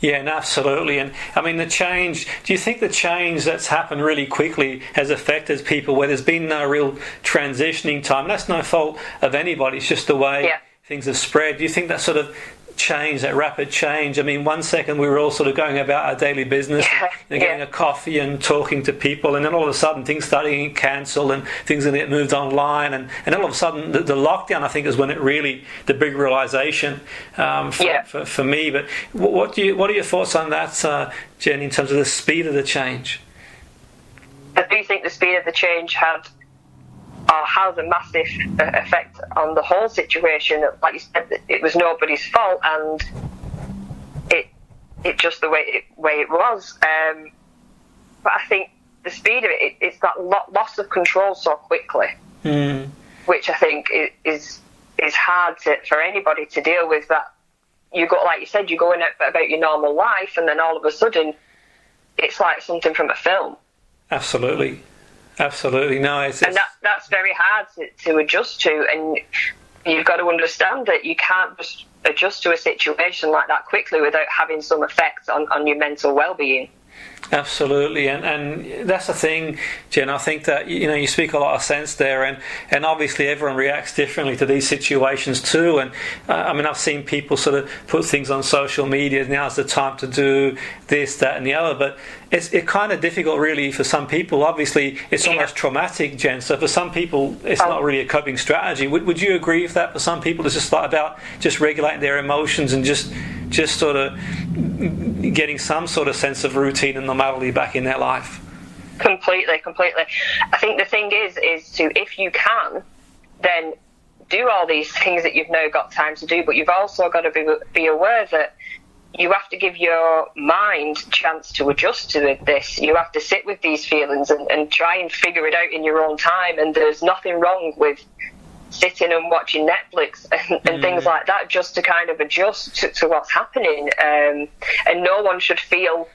Yeah, no, absolutely. And the change, do you think the change that's happened really quickly has affected people where there's been no real transitioning time? And that's no fault of anybody, it's just the way things have spread. Do you think that sort of change, that rapid change. I mean, one second we were all sort of going about our daily business, getting a coffee and talking to people, and then all of a sudden things started getting cancelled and things going to get moved online, and all of a sudden the lockdown, I think, is when it really, the big realisation for me. But what are your thoughts on that, Jen, in terms of the speed of the change? I do think the speed of the change has a massive effect on the whole situation. Like you said, it was nobody's fault, and it just the way it was. But I think the speed of it's that loss of control so quickly, which I think is hard for anybody to deal with. That you go, like you said, you're going about your normal life, and then all of a sudden, it's like something from a film. Absolutely. No, it's that's very hard to adjust to, and you've got to understand that you can't just adjust to a situation like that quickly without having some effect on your mental well-being. Absolutely, and that's the thing, Jen. I think that you speak a lot of sense there, and obviously everyone reacts differently to these situations too. And I mean, I've seen people sort of put things on social media. Now's the time to do this, that, and the other. But it's kind of difficult, really, for some people. Obviously, it's almost traumatic, Jen. So for some people, it's not really a coping strategy. Would you agree with that? For some people, it's just about just regulating their emotions and just sort of getting some sort of sense of routine and normality back in their life. Completely. I think the thing is to, if you can, then do all these things that you've now got time to do, but you've also got to be aware that you have to give your mind a chance to adjust to this. You have to sit with these feelings and try and figure it out in your own time, and there's nothing wrong with sitting and watching Netflix and things like that, just to kind of adjust to what's happening. And no one should feel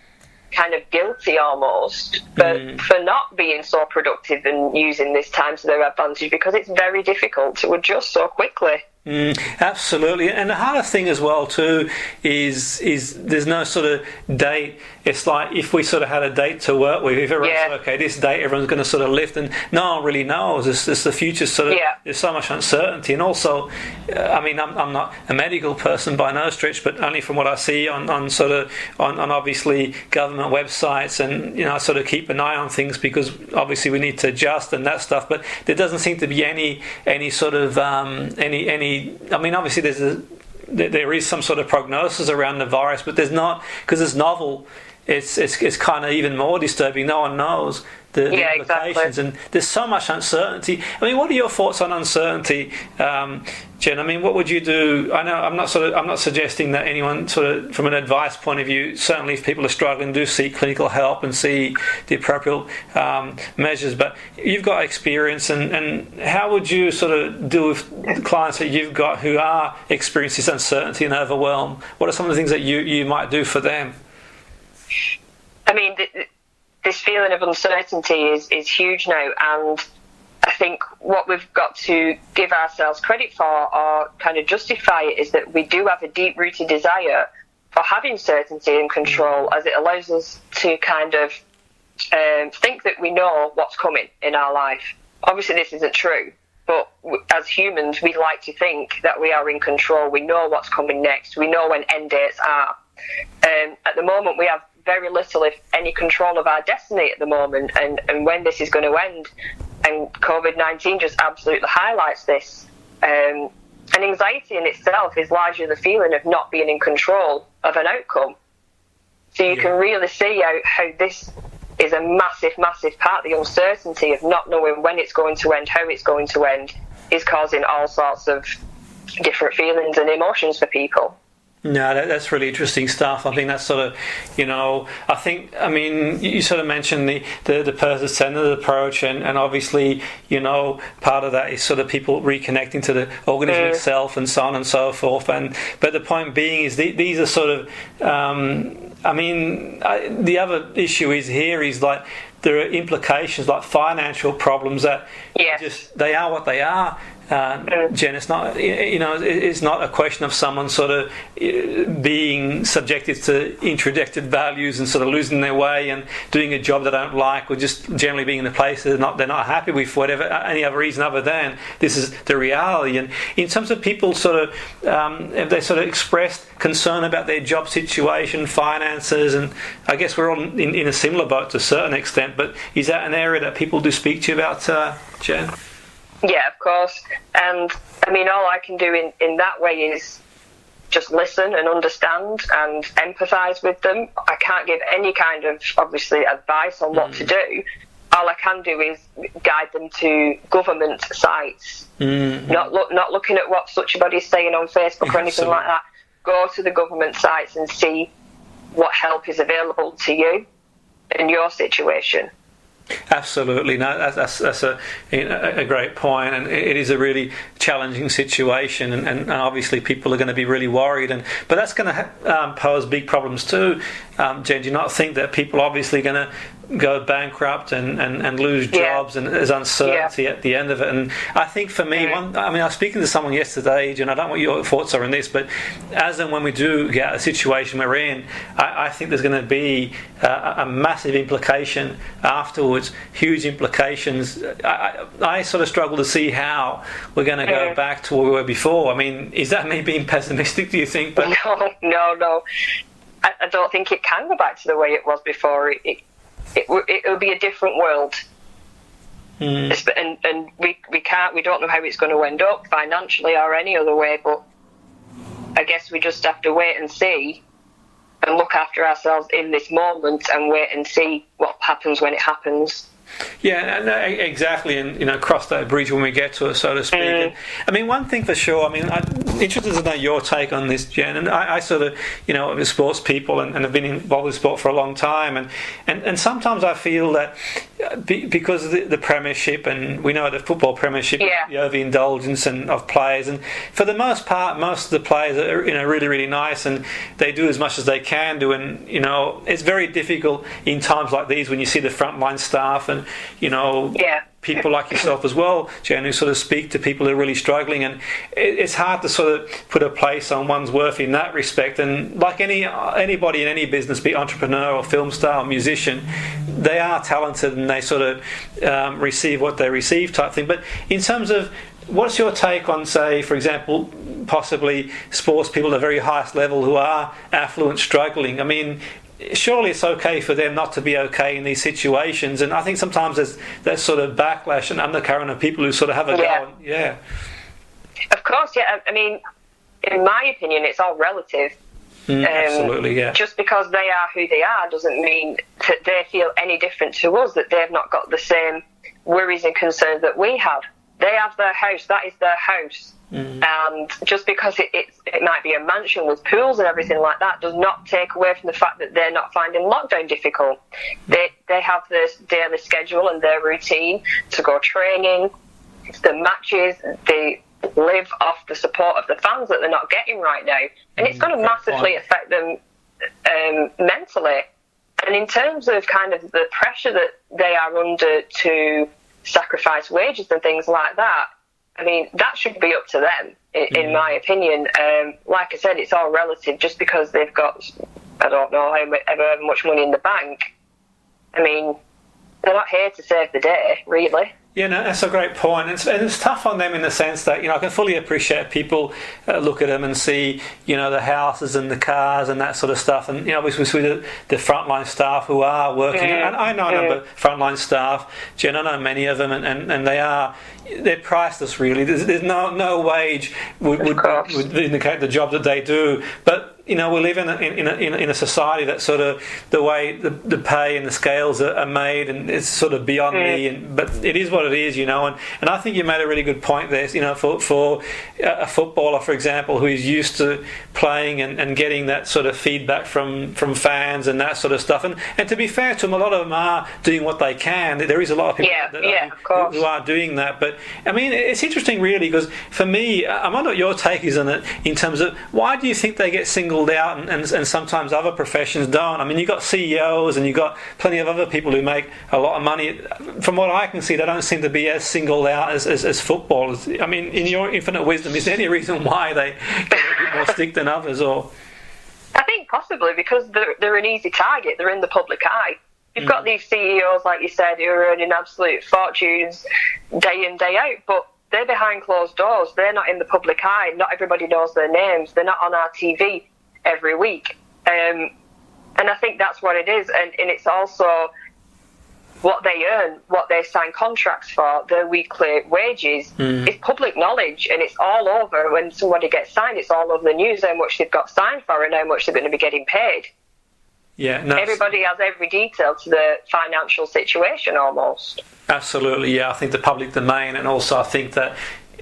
kind of guilty almost for not being so productive and using this time to their advantage, because it's very difficult to adjust so quickly. Absolutely, and the hardest thing as well too is there's no sort of date. It's like if we sort of had a date to work with, if everyone said, okay, this date everyone's going to sort of lift, and no one really knows. It's the future sort of. There's so much uncertainty, and also, I mean, I'm not a medical person by no stretch, but only from what I see on obviously government websites, and I sort of keep an eye on things because obviously we need to adjust and that stuff. But there doesn't seem to be any sort of any. I mean, obviously there is some sort of prognosis around the virus, but there's not, because it's novel. It's kind of even more disturbing. No one knows the implications, and there's so much uncertainty. I mean, what are your thoughts on uncertainty, Jen? I mean, what would you do? I know I'm not suggesting that anyone sort of from an advice point of view. Certainly, if people are struggling, do seek clinical help and see the appropriate measures. But you've got experience, and how would you sort of deal with clients that you've got who are experiencing this uncertainty and overwhelm? What are some of the things that you might do for them? I mean, this feeling of uncertainty is huge now, and I think what we've got to give ourselves credit for, or kind of justify it, is that we do have a deep-rooted desire for having certainty and control, as it allows us to kind of think that we know what's coming in our life. Obviously, this isn't true, but as humans, we like to think that we are in control. We know what's coming next. We know when end dates are. At the moment, we have very little, if any, control of our destiny at the moment, and when this is going to end. And COVID-19 just absolutely highlights this. And anxiety in itself is largely the feeling of not being in control of an outcome. So you can really see how this is a massive, massive part. The uncertainty of not knowing when it's going to end, how it's going to end, is causing all sorts of different feelings and emotions for people. No, that's really interesting stuff. I think that's sort of, I mean, you sort of mentioned the person-centered approach, and obviously, part of that is sort of people reconnecting to the organism itself and so on and so forth. But the point being is these are sort of, the other issue is like, there are implications like financial problems that they are what they are, Jen, it's not, it's not a question of someone sort of being subjected to introduced values and sort of losing their way and doing a job they don't like, or just generally being in a place they're not happy with for whatever any other reason other than this is the reality. And in terms of people sort of have they sort of expressed concern about their job situation, finances, and I guess we're all in a similar boat to a certain extent, but is that an area that people do speak to you about, Jen? Yeah, of course. And I mean, all I can do in that way is just listen and understand and empathise with them. I can't give any kind of, obviously, advice on what to do. All I can do is guide them to government sites, not looking at what such a body's saying on Facebook or anything like that. Go to the government sites and see what help is available to you in your situation. Absolutely, no, that's a great point, and it is a really challenging situation, and obviously people are going to be really worried, but that's going to pose big problems too. Jen, do you not think that people are obviously going to go bankrupt and lose jobs, and there's uncertainty at the end of it? And I think for me, I was speaking to someone yesterday, and I don't know what your thoughts are on this, but as and when we do get a situation we're in, I think there's going to be a massive implication afterwards, huge implications. I sort of struggle to see how we're going to go back to where we were before. I mean, is that me being pessimistic, do you think? But No. I don't think it can go back to the way it was before. It'll be a different world, and we don't know how it's going to end up financially or any other way. But I guess we just have to wait and see, and look after ourselves in this moment, and wait and see what happens when it happens. Yeah, no, exactly, and cross that bridge when we get to it, so to speak. And, I mean, one thing for sure, I'm interested to know your take on this, Jen. And I sort of, with sports people and have been involved with sport for a long time, and sometimes I feel that because of the Premiership, and we know the football Premiership, the overindulgence of players, and for the most part, most of the players are really, really nice, and they do as much as they can do, and it's very difficult in times like these when you see the frontline staff and people like yourself as well, Jen, who sort of speak to people who are really struggling, and it's hard to sort of put a place on one's worth in that respect. And like anybody in any business, be it entrepreneur or film star or musician, they are talented and they sort of receive what they receive type thing. But in terms of, what's your take on, say, for example, possibly sports people at the very highest level who are affluent, struggling? I mean, surely it's okay for them not to be okay in these situations, and I think sometimes there's that sort of backlash and undercurrent of people who sort of have a go. Yeah. Of course, yeah. I mean, in my opinion, it's all relative. Absolutely, yeah. Just because they are who they are doesn't mean that they feel any different to us, that they've not got the same worries and concerns that we have. They have their house, that is their house. And just because it might be a mansion with pools and everything like that does not take away from the fact that they're not finding lockdown difficult. They have their daily schedule and their routine to go training, the matches. They live off the support of the fans that they're not getting right now, and it's going to massively affect them mentally. And in terms of kind of the pressure that they are under to sacrifice wages and things like that, I mean, that should be up to them, in my opinion. Like I said, it's all relative. Just because they've got, I don't know, however much money in the bank, I mean, they're not here to save the day, really. Yeah, no, that's a great point. And it's tough on them in the sense that, I can fully appreciate people look at them and see, the houses and the cars and that sort of stuff. And, obviously the frontline staff who are working. And I know a number of frontline staff, Jen, I know many of them, and they're priceless, really. There's no wage would indicate the job that they do. But, we live in a society that sort of, the way the pay and the scales are made, and it's sort of beyond me. But it is what it is, And I think you made a really good point there. For a footballer, for example, who is used to playing and getting that sort of feedback from fans and that sort of stuff. And to be fair to them, a lot of them are doing what they can. There is a lot of people who are doing that. But I mean, it's interesting, really, because for me, I wonder what your take is on it in terms of, why do you think they get singled singled out, and sometimes other professions don't. I mean, you've got CEOs and you've got plenty of other people who make a lot of money. From what I can see, they don't seem to be as singled out as footballers. I mean, in your infinite wisdom, is there any reason why they get a bit more stick than others? Or I think possibly because they're an easy target. They're in the public eye. You've got these CEOs, like you said, who are earning absolute fortunes day in, day out, but they're behind closed doors. They're not in the public eye. Not everybody knows their names. They're not on our TV every week. And I think that's what it is. And it's also what they earn, what they sign contracts for, their weekly wages. It's public knowledge, and it's all over. When somebody gets signed, it's all over the news how much they've got signed for and how much they're going to be getting paid. Yeah, no, everybody has every detail to the financial situation almost. Absolutely, yeah. I think the public domain, and also I think that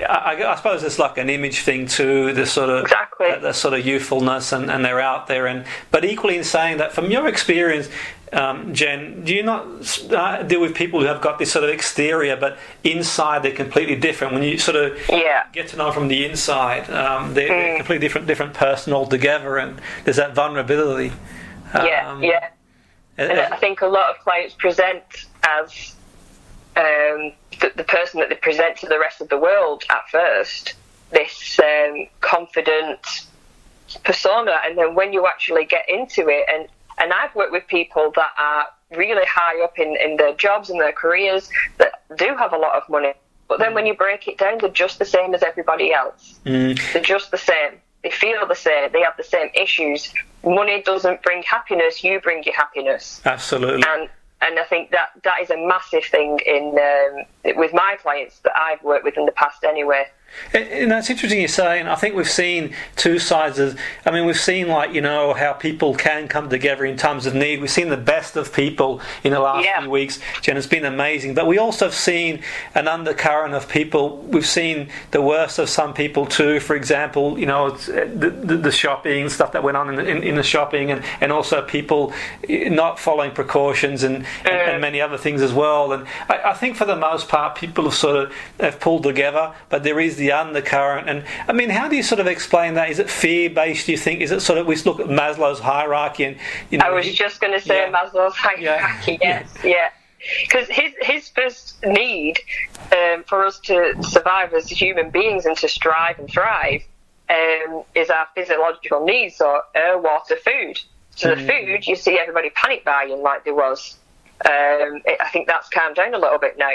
I suppose it's like an image thing too. The sort of the sort of youthfulness, and they're out there. But equally in saying that, from your experience, Jen, do you not deal with people who have got this sort of exterior, but inside they're completely different? When you sort of get to know them from the inside, they're a completely different person altogether, and there's that vulnerability. And I think a lot of clients present as the person that they present to the rest of the world at first, this confident persona, and then when you actually get into it, and I've worked with people that are really high up in their jobs and their careers that do have a lot of money, but then when you break it down, they're just the same as everybody else. They're just the same. They feel the same. They have the same issues. Money doesn't bring happiness. You bring your happiness. Absolutely. And I think that is a massive thing with my clients that I've worked with in the past anyway. And that's interesting you're saying. I think we've seen two sides of. I mean, we've seen how people can come together in times of need. We've seen the best of people in the last few weeks. Jen, it's been amazing. But we also have seen an undercurrent of people. We've seen the worst of some people too. For example, the shopping stuff that went on in the shopping, and also people not following precautions and many other things as well. And I think for the most part, people have pulled together. But there is the undercurrent, and I mean, how do you sort of explain that? Is it fear-based, do you think? Is it sort of, we look at Maslow's hierarchy, and I was just going to say Maslow's hierarchy, because his first need for us to survive as human beings and to strive and thrive is our physiological needs, so air, water, food. So the food, you see everybody panic buying like there was. I think that's calmed down a little bit now,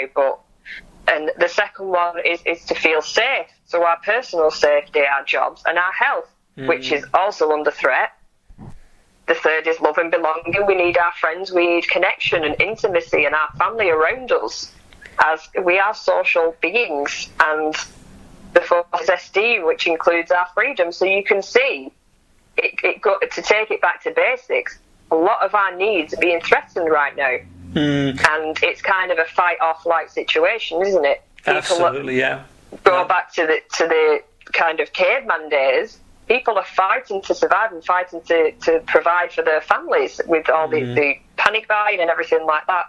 and the second one is to feel safe. So our personal safety, our jobs, and our health, which is also under threat. The third is love and belonging. We need our friends, we need connection and intimacy and our family around us, as we are social beings. And the fourth is esteem, which includes our freedom. So you can see, to take it back to basics, a lot of our needs are being threatened right now. And it's kind of a fight-or-flight situation, isn't it? Absolutely, Go back to the kind of caveman days. People are fighting to survive and fighting to provide for their families with all the panic buying and everything like that.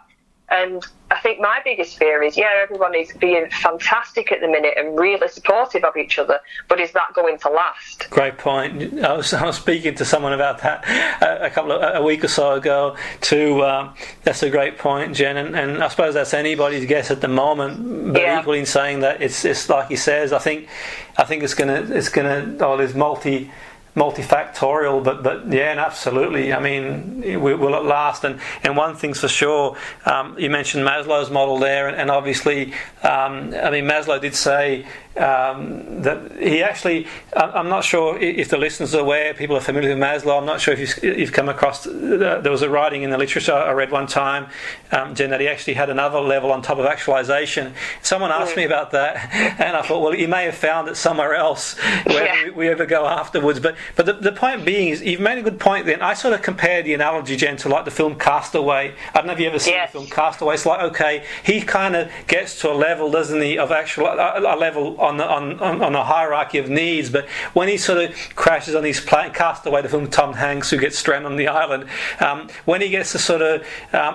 And I think my biggest fear is, everyone is being fantastic at the minute and really supportive of each other, but is that going to last? Great point. I was speaking to someone about that a week or so ago too. That's a great point, Jen, and I suppose that's anybody's guess at the moment. But equally in saying that, it's like he says. I think it's gonna. There's multifactorial, but and absolutely. I mean, will it last? And one thing's for sure. You mentioned Maslow's model there, and obviously, Maslow did say that he actually. I'm not sure if the listeners are aware. People are familiar with Maslow. I'm not sure if you've come across. There was a writing in the literature I read one time, Jen, that he actually had another level on top of actualization. Someone asked me about that, and I thought, well, he may have found it somewhere else, wherever we ever go afterwards. But the point being is, you've made a good point then. I sort of compared the analogy, Jen, to like the film Castaway. I don't know if you ever seen the film Castaway. It's like, okay, he kind of gets to a level, doesn't he, of a level on a hierarchy of needs. But when he sort of crashes on his plane, cast away the film Tom Hanks, who gets stranded on the island, when he gets to sort of,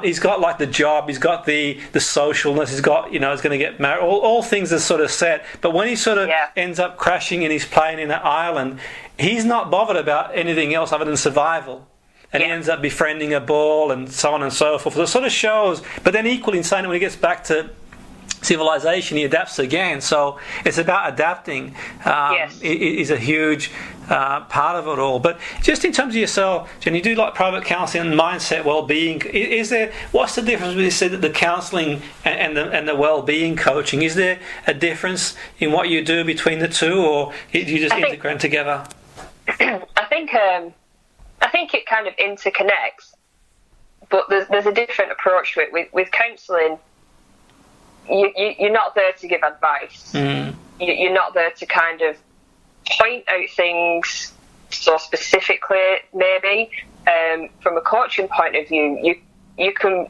he's got like the job, he's got the socialness, he's got, he's going to get married, all things are sort of set. But when he sort of ends up crashing in his plane in an island, he's not bothered about anything else other than survival. And he ends up befriending a ball and so on and so forth. So it sort of shows, but then equally insane when he gets back to civilization, he adapts again. So it's about adapting. Is a huge part of it all. But just in terms of yourself, Jen, you do like private counselling and mindset well-being. What's the difference between, you said, the counselling and the well-being coaching? Is there a difference in what you do between the two, or do you just integrate together? I think it kind of interconnects, but there's a different approach to it. With counselling, you're not there to give advice. You're not there to kind of point out things so specifically. Maybe from a coaching point of view, you can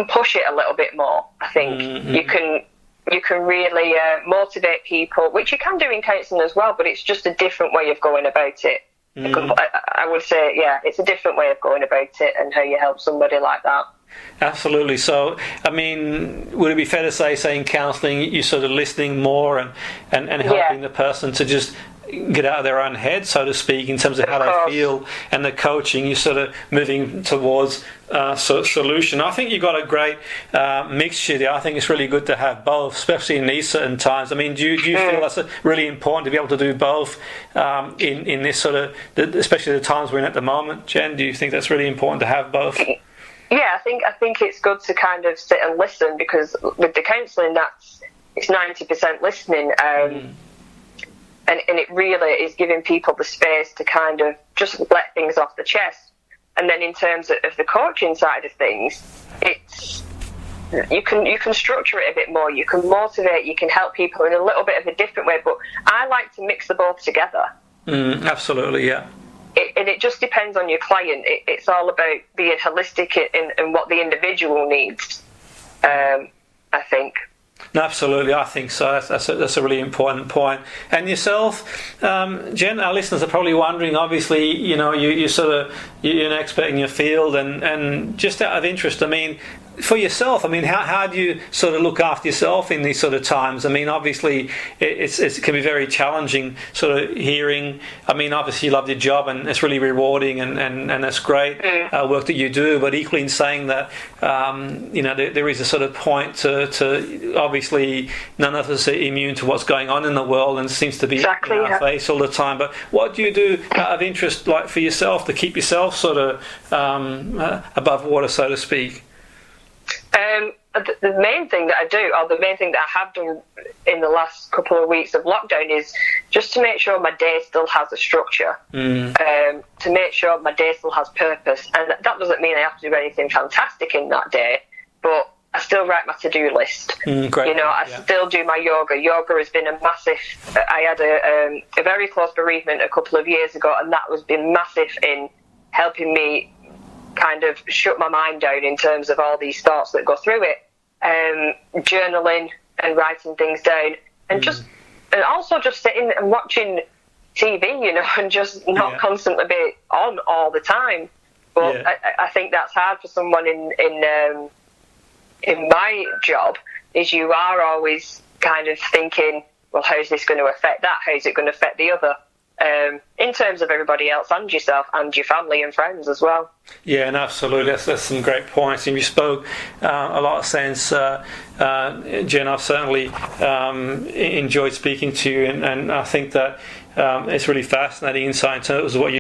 push it a little bit more. I think you can really motivate people, which you can do in counselling as well. But it's just a different way of going about it. I would say, it's a different way of going about it and how you help somebody like that. Absolutely. So, I mean, would it be fair to say in counselling, you're sort of listening more and helping the person to just get out of their own head, so to speak, in terms of how they feel, and the coaching, you're sort of moving towards solution. I think you've got a great mixture there. I think it's really good to have both, especially in these certain times. I mean, do you feel that's really important to be able to do both in this sort of, especially the times we're in at the moment? Jen, do you think that's really important to have both? Yeah, I think it's good to kind of sit and listen, because with the counselling, it's 90% listening. And it really is giving people the space to kind of just let things off the chest. And then in terms of the coaching side of things, you can structure it a bit more. You can motivate. You can help people in a little bit of a different way. But I like to mix the both together. Absolutely, yeah. And it just depends on your client. It's all about being holistic in what the individual needs, I think. No, absolutely, I think so. That's a really important point. And yourself, Jen, our listeners are probably wondering. Obviously, you're an expert in your field, and just out of interest, I mean, for yourself, I mean, how do you sort of look after yourself in these sort of times? I mean, obviously, it can be very challenging, sort of hearing. I mean, obviously, you love your job, and it's really rewarding, and that's great work that you do. But equally, in saying that, there is a sort of point to obviously, none of us are immune to what's going on in the world, and seems to be in our face all the time. But what do you do out of interest, like for yourself, to keep yourself sort of above water, so to speak? The main thing that I do, or the main thing that I have done in the last couple of weeks of lockdown, is just to make sure my day still has a structure, to make sure my day still has purpose. And that doesn't mean I have to do anything fantastic in that day, but I still write my to-do list. Great. I still do my yoga. Yoga has been a massive... I had a very close bereavement a couple of years ago, and that has been massive in helping me kind of shut my mind down in terms of all these thoughts that go through it. Journaling and writing things down, and also just sitting and watching TV, and just not constantly be on all the time. But I think that's hard for someone in my job, is you are always kind of thinking, well, how's this going to affect that? How's it going to affect the other? In terms of everybody else and yourself and your family and friends as well. Yeah, and absolutely, that's some great points. And you spoke a lot of sense, Jen. I've certainly enjoyed speaking to you, and I think that it's really fascinating insight into what you